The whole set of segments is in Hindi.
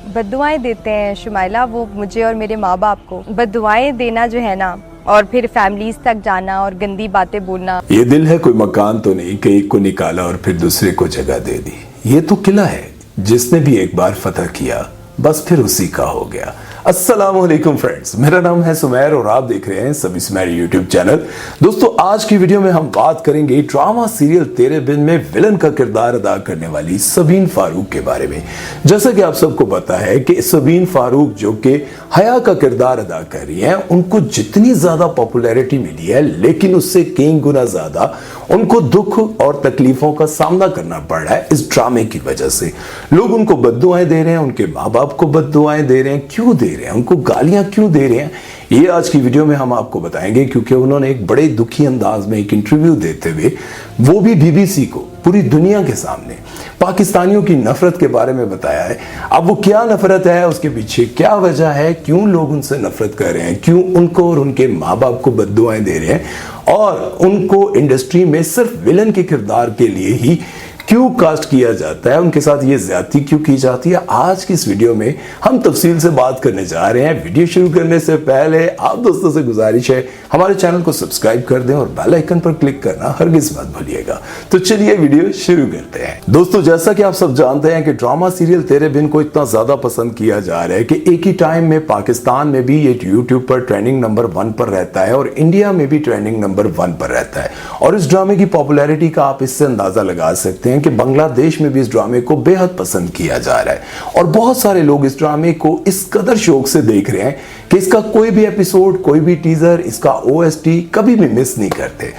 बद्दुआएं देते हैं शुमाइला वो मुझे और मेरे माँ बाप को। बद्दुआएं देना जो है ना, और फिर फैमिलीज तक जाना और गंदी बातें बोलना। ये दिल है कोई मकान तो नहीं कि एक को निकाला और फिर दूसरे को जगह दे दी। ये तो किला है जिसने भी एक बार फतह किया बस फिर उसी का हो गया। अस्सलामुअलैकुम फ्रेंड्स, मेरा नाम है सुमैर और आप देख रहे हैं सभी सुमैर यूट्यूब चैनल। दोस्तों, आज की वीडियो में हम बात करेंगे ड्रामा सीरियल तेरे बिन में विलन का किरदार अदा करने वाली सबीन फारूक के बारे में। जैसा कि आप सबको पता है कि सबीन फारूक जो कि हया का किरदार अदा कर रही हैं, उनको जितनी ज्यादा पॉपुलैरिटी मिली है लेकिन उससे कई गुना ज्यादा उनको दुख और तकलीफों का सामना करना पड़ रहा है इस ड्रामे की वजह से। लोग उनको बद्दुआएं दे रहे हैं, उनके माँ बाप को बद्दुआएं दे रहे हैं। क्यों दे रहे हैं, उनको गालियां क्यों दे रहे हैं, ये आज की वीडियो में हम आपको बताएंगे। क्योंकि उन्होंने एक बड़े दुखी अंदाज में एक इंटरव्यू देते हुए, वो भी बीबीसी को, पूरी दुनिया के सामने पाकिस्तानियों की नफरत के बारे में बताया है। अब वो क्या नफरत है, उसके पीछे क्या वजह है, क्यों लोग उनसे नफरत कर रहे हैं, क्यों उनको और उनके माँ बाप को बद्दुआएं दे रहे हैं और उनको इंडस्ट्री में सिर्फ विलन के किरदार के लिए ही क्यों कास्ट किया जाता है, उनके साथ ये ज्यादती क्यों की जाती है, आज की इस वीडियो में हम तफसील से बात करने जा रहे हैं। वीडियो शुरू करने से पहले आप दोस्तों से गुजारिश है हमारे चैनल को सब्सक्राइब कर दें और बेल आइकन पर क्लिक करना हरगिज मत भूलिएगा। तो चलिए वीडियो शुरू करते हैं। दोस्तों, जैसा कि आप सब जानते हैं कि ड्रामा सीरियल तेरे बिन को इतना ज्यादा पसंद किया जा रहा है कि एक ही टाइम में पाकिस्तान में भी ये यूट्यूब पर ट्रेंडिंग नंबर 1 पर रहता है और इंडिया में भी ट्रेंडिंग नंबर 1 पर रहता है। और इस ड्रामे की पॉपुलैरिटी का आप इससे अंदाजा लगा सकते हैं कि बांग्लादेश में भी इस ड्रामे को बेहद पसंद किया जा रहा है और बहुत सारे लोग इस ड्रामे को इस कदर शौक से देख रहे हैं कि इसका कोई भी एपिसोड, कोई भी टीजर, इसका ओएसटी कभी भी मिस नहीं करते।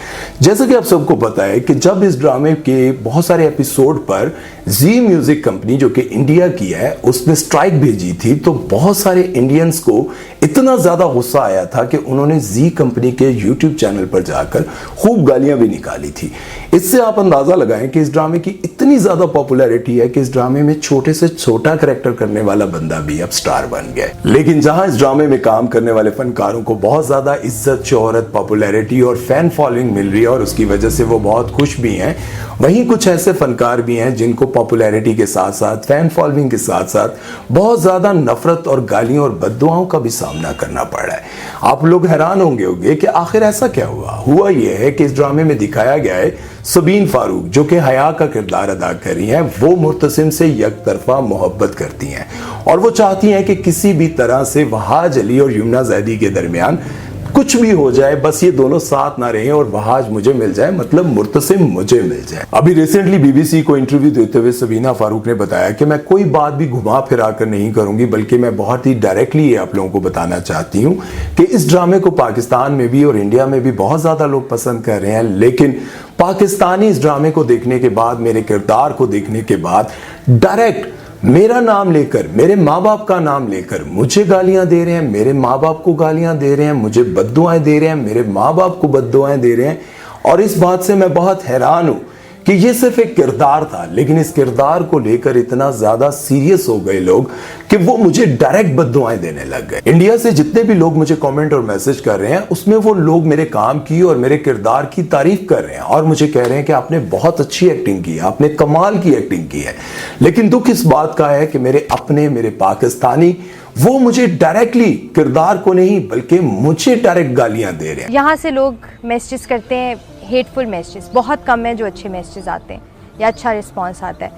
जैसा कि आप सबको पता है कि जब इस ड्रामे के बहुत सारे एपिसोड पर जी म्यूजिक कंपनी जो कि इंडिया की है उसने स्ट्राइक भेजी थी, तो बहुत सारे इंडियंस को इतना ज्यादा गुस्सा आया था कि उन्होंने जी कंपनी के यूट्यूब चैनल पर जाकर खूब गालियां भी निकाली थी। इससे आप अंदाजा लगाएं कि इस ड्रामे की इतनी ज्यादा पॉपुलैरिटी है कि इस ड्रामे में छोटे से छोटा कैरेक्टर करने वाला बंदा भी अब स्टार बन गया। लेकिन जहां इस ड्रामे में काम करने वाले फनकारों को बहुत ज्यादा इज्जत, शोहरत, पॉपुलैरिटी और फैन फॉलोइंग मिल रही है और उसकी वजह से वो बहुत खुश भी हैं, वहीं कुछ ऐसे फनकार भी हैं जिनको पॉपुलैरिटी के साथ साथ, फैन फॉलोइंग के साथ साथ बहुत ज्यादा नफरत और गालियों और बद्दुआओं का भी सामना करना पड़ रहा है। आप लोग हैरान होंगे कि आखिर ऐसा क्या हुआ यह है कि इस ड्रामे में दिखाया गया है सबीन फारूक जो कि हया का किरदार अदा कर रही हैं, वो मुर्तसिम से एक तरफा मोहब्बत करती हैं और वो चाहती हैं कि किसी भी तरह से वहाज अली और यमुना जैदी के दरमियान कुछ भी हो जाए, बस ये दोनों साथ ना रहें और वहाज मुझे मिल जाए, मतलब मुर्तसिम मुझे मिल जाए। अभी रिसेंटली बीबीसी को इंटरव्यू देते हुए सबीना फारूक ने बताया कि मैं कोई बात भी घुमा फिरा कर नहीं करूंगी, बल्कि मैं बहुत ही डायरेक्टली ये आप लोगों को बताना चाहती हूं कि इस ड्रामे को पाकिस्तान में भी और इंडिया में भी बहुत ज्यादा लोग पसंद कर रहे हैं, लेकिन पाकिस्तानी इस ड्रामे को देखने के बाद, मेरे किरदार को देखने के बाद डायरेक्ट मेरा नाम लेकर, मेरे माँ बाप का नाम लेकर मुझे गालियां दे रहे हैं, मेरे माँ बाप को गालियां दे रहे हैं, मुझे बद्दुआएं दे रहे हैं, मेरे माँ बाप को बद्दुआएं दे रहे हैं। और इस बात से मैं बहुत हैरान हूं कि ये सिर्फ एक किरदार था, लेकिन इस किरदार को लेकर इतना ज्यादा सीरियस हो गए लोग कि वो मुझे डायरेक्ट बद्दुआएं देने लग गए। इंडिया से जितने भी लोग मुझे कमेंट और मैसेज कर रहे हैं उसमें वो लोग मेरे काम की और मेरे किरदार की तारीफ कर रहे हैं और मुझे कह रहे हैं कि आपने बहुत अच्छी एक्टिंग की है, आपने कमाल की एक्टिंग की है। लेकिन दुख इस बात का है कि मेरे पाकिस्तानी वो मुझे डायरेक्टली, किरदार को नहीं बल्कि मुझे डायरेक्ट गालियां दे रहे हैं। यहाँ से लोग मैसेजेस करते हैं, हेटफुल मैसेजेस बहुत कम है जो अच्छे मैसेजेस आते हैं या अच्छा रिस्पांस आता है।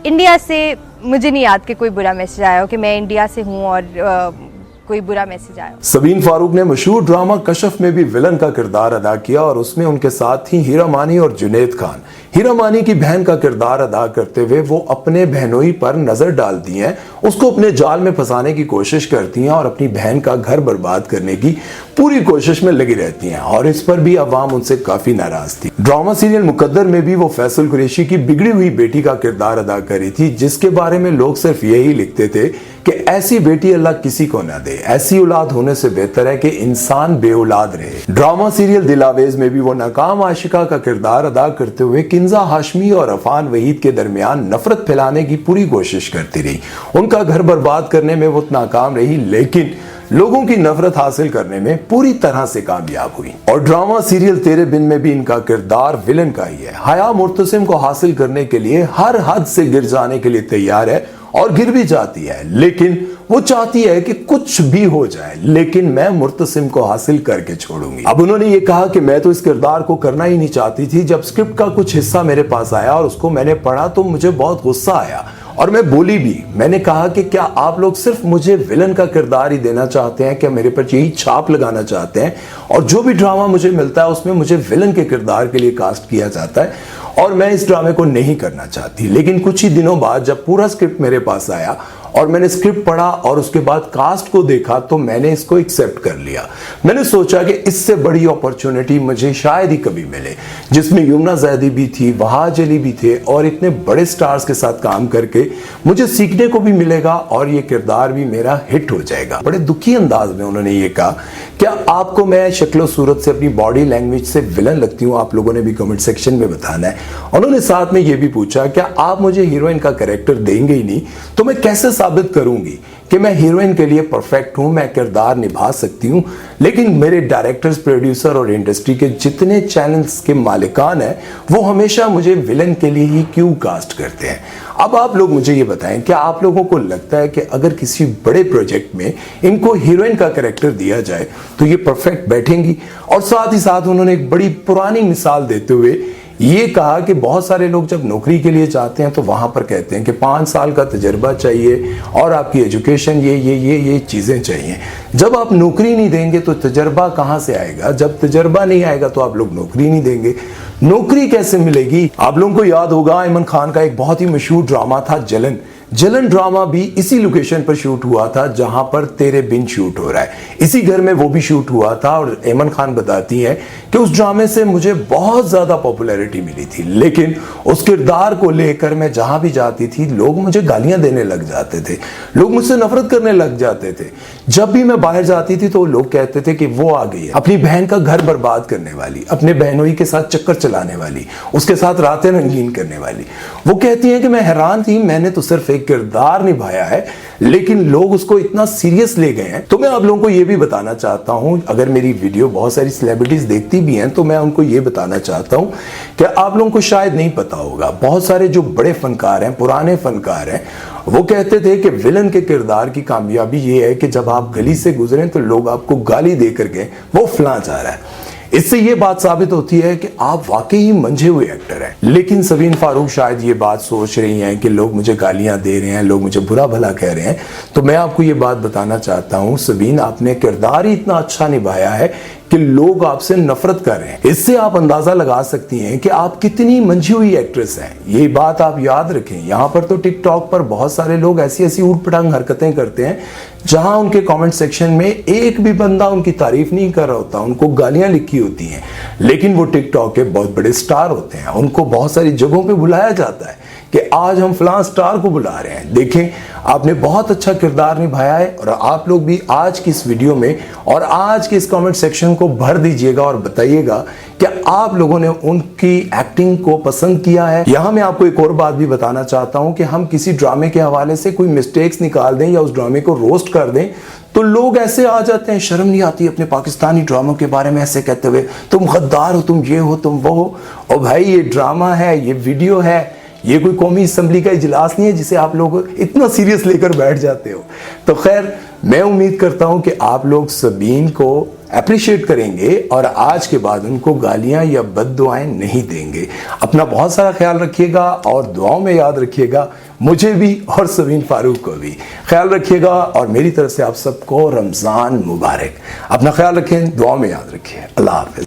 इंडिया से मुझे नहीं याद कि कोई बुरा मैसेज आया हो कि मैं इंडिया से हूँ और कोई बुरा मैसेज आया। सबीन फारूक ने मशहूर ड्रामा कशफ में भी विलन का किरदार अदा किया और उसमें उनके साथ थी हीरा मानी और जुनैद खान। हीरा मानी की बहन का किरदार अदा करते हुए वो अपने बहनोई पर नजर डालती हैं, उसको अपने जाल में फंसाने की कोशिश करती हैं और अपनी बहन का घर बर्बाद करने की पूरी कोशिश में लगी रहती हैं और इस पर भी अवाम उनसे काफी नाराज थी। ड्रामा सीरियल मुकद्दर में भी वो फैसल कुरैशी की बिगड़ी हुई बेटी का किरदार अदा करी थी, जिसके बारे में लोग सिर्फ यही लिखते थे कि ऐसी बेटी अल्लाह किसी को ना दे, ऐसी औलाद होने से बेहतर है कि इंसान बेऔलाद रहे। ड्रामा सीरियल दिलावेज में भी वो नाकाम आशिका का किरदार अदा करते हुए किंजा हाशमी और अफान वहीद के दरमियान नफरत फैलाने की पूरी कोशिश करती रही। उनका घर बर्बाद करने में वो नाकाम रही, लेकिन लोगों की नफरत हासिल करने में पूरी तरह से कामयाब हुई। और ड्रामा सीरियल तेरे बिन में भी इनका किरदार विलन का ही है। हया मुर्तसिम को हासिल करने के लिए हर हद से गिर जाने के लिए तैयार है और गिर भी जाती है, लेकिन वो चाहती है कि कुछ भी हो जाए, लेकिन मैं मुर्तसिम को हासिल करके छोड़ूंगी। अब उन्होंने ये कहा कि मैं तो इस किरदार को करना ही नहीं चाहती थी। जब स्क्रिप्ट का कुछ हिस्सा मेरे पास आया और उसको मैंने पढ़ा तो मुझे बहुत गुस्सा आया और मैं बोली भी। मैंने कहा कि क्या आप लोग सिर्फ मुझे विलन का किरदार ही देना चाहते हैं, क्या मेरे पर यही छाप लगाना चाहते हैं, और जो भी ड्रामा मुझे मिलता है उसमें मुझे विलन के किरदार के लिए कास्ट किया जाता है और मैं इस ड्रामे को नहीं करना चाहती। लेकिन कुछ ही दिनों बाद जब पूरा स्क्रिप्ट मेरे पास आया और मैंने स्क्रिप्ट पढ़ा और उसके बाद कास्ट को देखा तो मैंने इसको एक्सेप्ट कर लिया। मैंने सोचा कि इससे बड़ी अपॉर्चुनिटी मुझे शायद ही कभी मिले, जिसमें यमुना ज़ैदी भी थी, वहाज अली भी थे और इतने बड़े स्टार्स के साथ काम करके मुझे सीखने को भी मिलेगा और ये किरदार भी मेरा हिट हो जाएगा। बड़े दुखी अंदाज में उन्होंने ये कहा, क्या आपको मैं शक्लो सूरत से, अपनी बॉडी लैंग्वेज से विलन लगती हूँ? आप लोगों ने भी कमेंट सेक्शन में बताना है। उन्होंने साथ में ये भी पूछा, क्या आप मुझे हीरोइन का कैरेक्टर देंगे ही नहीं तो मैं कैसे साबित करूंगी कि मैं हीरोइन के लिए परफेक्ट हूं, मैं किरदार निभा सकती हूं? लेकिन मेरे डायरेक्टर्स, प्रोड्यूसर और इंडस्ट्री के जितने चैनल्स के मालिकान हैं वो हमेशा मुझे विलन के लिए ही क्यों कास्ट करते हैं? अब आप लोग मुझे ये बताएं, क्या आप लोगों को लगता है कि अगर किसी बड़े प्रोजेक्ट में इनको हीरोइन का कैरेक्टर दिया जाए तो ये परफेक्ट बैठेंगी? और साथ ही साथ उन्होंने एक बड़ी पुरानी मिसाल देते हुए ये कहा कि बहुत सारे लोग जब नौकरी के लिए जाते हैं तो वहां पर कहते हैं कि 5 साल का तजर्बा चाहिए और आपकी एजुकेशन ये चीजें चाहिए। जब आप नौकरी नहीं देंगे तो तजर्बा कहां से आएगा? जब तजर्बा नहीं आएगा तो आप लोग नौकरी नहीं देंगे, नौकरी कैसे मिलेगी? आप लोगों को याद होगा अयमन खान का एक बहुत ही मशहूर ड्रामा था जलन। जलन ड्रामा भी इसी लोकेशन पर शूट हुआ था जहां पर तेरे बिन शूट हो रहा है, इसी घर में वो भी शूट हुआ था। और अयमन खान बताती हैं कि उस ड्रामे से मुझे बहुत ज्यादा पॉपुलैरिटी मिली थी, लेकिन उस किरदार को लेकर मैं जहां भी जाती थी लोग मुझे गालियां देने लग जाते थे, लोग मुझसे नफरत करने लग जाते थे। जब भी मैं बाहर जाती थी तो लोग कहते थे कि वो आ गई है अपनी बहन का घर बर्बाद करने वाली, अपने बहनोई के साथ चक्कर चलाने वाली, उसके साथ रातें रंगीन करने वाली। वो कहती हैं कि मैं हैरान थी, मैंने तो सिर्फ एक किरदार निभाया है लेकिन लोग उसको इतना सीरियस ले गए हैं। तो मैं आप लोगों को यह भी बताना चाहता हूं, अगर मेरी वीडियो बहुत सारी सेलिब्रिटीज देखती भी हैं तो मैं उनको यह बताना चाहता हूं कि आप लोगों को शायद नहीं पता होगा, बहुत सारे जो बड़े फनकार हैं, पुराने फनकार हैं, वो कहते थे कि विलन के किरदार की कामयाबी ये है कि जब आप गली से गुजरें तो लोग आपको गाली देकर गए वो फलां जा रहा है। इससे ये बात साबित होती है कि आप वाकई ही मंझे हुए एक्टर हैं। लेकिन सबीन फारूक शायद ये बात सोच रही हैं कि लोग मुझे गालियां दे रहे हैं, लोग मुझे बुरा भला कह रहे हैं। तो मैं आपको ये बात बताना चाहता हूं, सबीन आपने किरदार ही इतना अच्छा निभाया है कि लोग आपसे नफरत कर रहे हैं। इससे आप अंदाजा लगा सकती हैं कि आप कितनी मंझी हुई एक्ट्रेस हैं। ये बात आप याद रखें। यहाँ पर तो टिकटॉक पर बहुत सारे लोग ऐसी ऐसी ऊट पटांग हरकतें करते हैं जहां उनके कमेंट सेक्शन में एक भी बंदा उनकी तारीफ नहीं कर रहा होता, उनको गालियां लिखी होती हैं। लेकिन वो टिकटॉक के बहुत बड़े स्टार होते हैं, उनको बहुत सारी जगहों पे बुलाया जाता है कि आज हम फलां स्टार को बुला रहे हैं। देखें, आपने बहुत अच्छा किरदार निभाया है और आप लोग भी आज की इस वीडियो में और आज के इस कमेंट सेक्शन को भर दीजिएगा और बताइएगा कि आप लोगों ने उनकी एक्टिंग को पसंद किया है। यहां मैं आपको एक और बात भी बताना चाहता हूं कि हम किसी ड्रामे के हवाले से कोई मिस्टेक्स निकाल दें या उस ड्रामे को रोस्ट कर दें तो लोग ऐसे आ जाते हैं, शर्म नहीं आती अपने पाकिस्तानी ड्रामों के बारे में ऐसे कहते हुए, तुम गद्दार हो, तुम ये हो, तुम वो हो। और भाई ये ड्रामा है, ये वीडियो है, ये कोई कौमी असेंबली का इजलास नहीं है जिसे आप लोग इतना सीरियस लेकर बैठ जाते हो। तो खैर, मैं उम्मीद करता हूं कि आप लोग सबीन को अप्रिशिएट करेंगे और आज के बाद उनको गालियां या बद्दुआएं नहीं देंगे। अपना बहुत सारा ख्याल रखिएगा और दुआओं में याद रखिएगा, मुझे भी और सबीन फारूक को भी ख्याल रखिएगा। और मेरी तरफ से आप सबको रमजान मुबारक। अपना ख्याल रखें, दुआओं में याद रखिए। अल्लाह हाफिज।